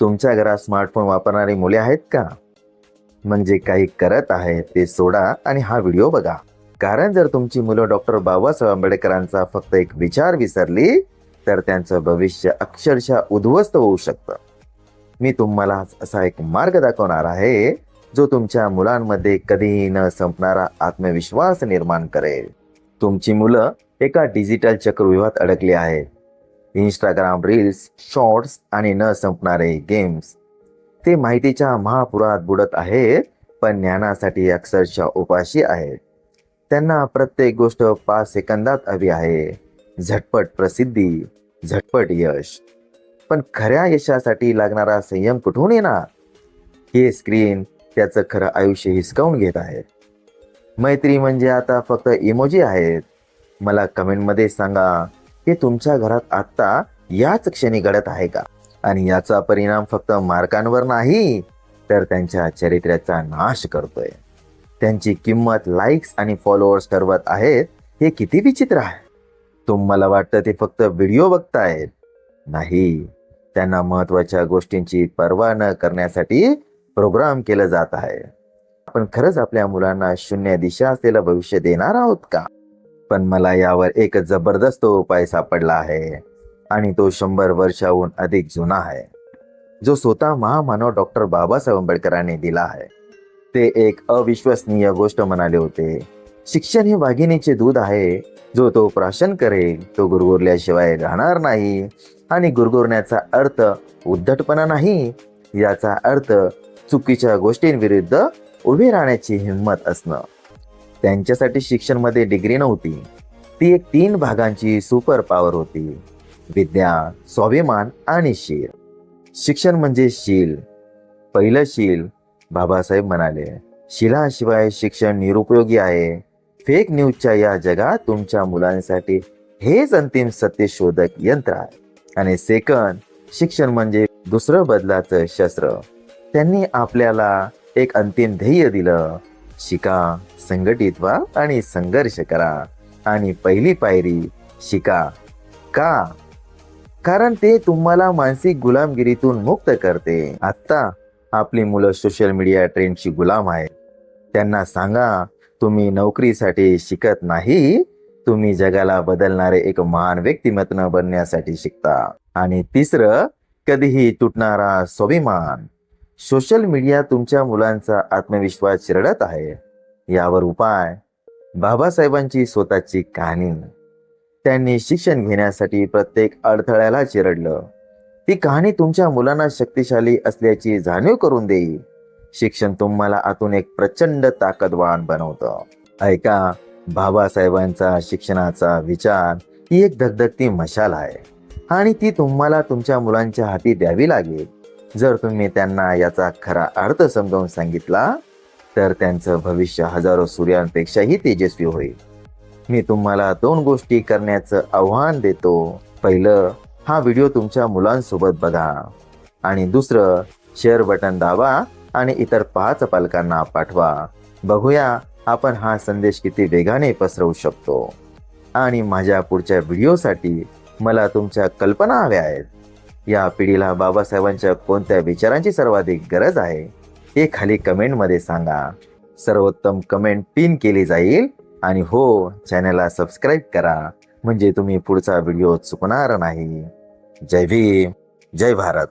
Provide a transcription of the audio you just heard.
तुमच्या घरात स्मार्टफोन वापरणारी मुले आहेत का? म्हणजे काही करत आहेत ते सोडा आणि हा व्हिडिओ बघा. कारण जर तुमची मुलं डॉक्टर बाबासाहेब आंबेडकरांचा फक्त एक विचार विसरली तर त्यांचं भविष्य अक्षरशः उद्ध्वस्त होऊ शकतं. मी तुम्हाला असा एक मार्ग दाखवणार आहे जो तुमच्या मुलांमध्ये कधीही न संपणारा आत्मविश्वास निर्माण करेल. तुमची मुलं एका डिजिटल चक्रव्यूहात अडकली आहेत. इंस्टाग्राम रील्स, शॉर्ट्स आणि न संपणारे गेम्स. ते माहितीच्या महापुरात बुडत आहेत, पण ज्ञानासाठी अक्षरशः उपाशी आहेत. त्यांना प्रत्येक गोष्ट 5 सेकंदात हवी आहे. झटपट प्रसिद्धी, झटपट यश. पण खऱ्या यशासाठी लागणारा संयम कुठून येणार? हे स्क्रीन त्याचं खरं आयुष्य हिसकावून घेत आहे. मैत्री म्हणजे आता फक्त इमोजी आहेत. मला कमेंटमध्ये सांगा की तुमच्या घरात आत्ता याच क्षणी घडत आहे का? आणि याचा परिणाम फक्त मार्कांवर नाही तर त्यांच्या चरित्र्याचा नाश करतोय. त्यांची किंमत लाईक्स आणि फॉलोअर्स ठरवत आहेत. हे किती विचित्र आहे. तुम्हाला वाटतं ते फक्त व्हिडिओ बघतायत. नाही, त्यांना महत्त्वाच्या गोष्टींची पर्वा न करण्यासाठी प्रोग्राम केलं जात आहे. आपण खरंच आपल्या मुलांना शून्य दिशा असलेलं भविष्य देणार आहोत का? पण मला यावर एक जबरदस्त उपाय सापडला आहे आणि तो 100 वर्षाहून अधिक जुना आहे, जो स्वतः महामानव डॉक्टर बाबासाहेब आंबेडकरांनी दिला आहे. ते एक अविश्वसनीय गोष्ट म्हणाले होते. शिक्षण हे वाघिणीचे दूध आहे. जो तो प्राशन करेल तो गुरगुरल्याशिवाय राहणार नाही. आणि गुरगुरण्याचा अर्थ उद्धटपणा नाही, याचा अर्थ चुकीच्या गोष्टींविरुद्ध उभे राहण्याची हिंमत असणं. त्यांच्यासाठी शिक्षणमध्ये डिग्री नव्हती, ती एक 3 भागांची सुपर पॉवर होती. विद्या, स्वाभिमान आणि शील. शिक्षण म्हणजे शील. पहिलं शील, बाबासाहेब म्हणाले, शिलाशिवाय शिक्षण निरुपयोगी आहे. फेक न्यूजच्या या जगात तुमच्या मुलांसाठी हेच अंतिम सत्य शोधक यंत्र आहे. आणि सेकंड, शिक्षण म्हणजे दुसरं बदलाचं शस्त्र. त्यांनी आपल्याला एक अंतिम ध्येय दिलं. शिका, संघटित व्हा आणि संघर्ष करा. आणि पहिली पायरी शिका. का? कारण ते तुम्हाला मानसिक गुलामगिरीतून मुक्त करते. आता आपली मुलं सोशल मीडिया ट्रेंडची गुलाम आहेत. त्यांना सांगा, तुम्ही नोकरीसाठी शिकत नाही, तुम्ही जगाला बदलणारे एक महान व्यक्तिमत्व बनण्यासाठी शिकता. आणि तिसरं, कधीही तुटणारा स्वाभिमान. सोशल मीडिया तुमच्या मुलांचा आत्मविश्वास चिरडत आहे. यावर उपाय, बाबासाहेबांची स्वतःची कहाणी. त्यांनी शिक्षण घेण्यासाठी प्रत्येक अडथळ्याला चिरडलं. ती कहाणी तुमच्या मुलांना शक्तिशाली असल्याची जाणीव करून देईल. शिक्षण तुम्हाला आतून एक प्रचंड ताकदवान बनवतं. ऐका, बाबासाहेबांचा शिक्षणाचा विचार ही एक धगधगती मशाल आहे आणि ती तुम्हाला तुमच्या मुलांच्या हाती द्यावी लागेल. जर तुम्ही त्यांना याचा खरा अर्थ समजावून सांगितला तर त्यांचं भविष्य हजारो सूर्यांपेक्षाही तेजस्वी होईल. मी तुम्हाला 2 गोष्टी करण्याचं आव्हान देतो. पहिलं, हा व्हिडिओ तुमच्या मुलांसोबत बघा. आणि दुसरं, शेअर बटन दाबा आणि इतर 5 पालकांना पाठवा. बघूया आपण हा संदेश किती वेगाने पसरवू शकतो. आणि माझ्या पुढच्या व्हिडिओसाठी मला तुमच्या कल्पना हव्या आहेत. या पिढीला बाबासाहेबांच्या कोणत्या विचारांची सर्वाधिक गरज आहे हे खाली कमेंटमध्ये सांगा. सर्वोत्तम कमेंट पिन केली जाईल. आणि हो, चॅनलला सबस्क्राईब करा म्हणजे तुम्ही पुढचा व्हिडिओ चुकणार नाही. जय भीम, जय भारत.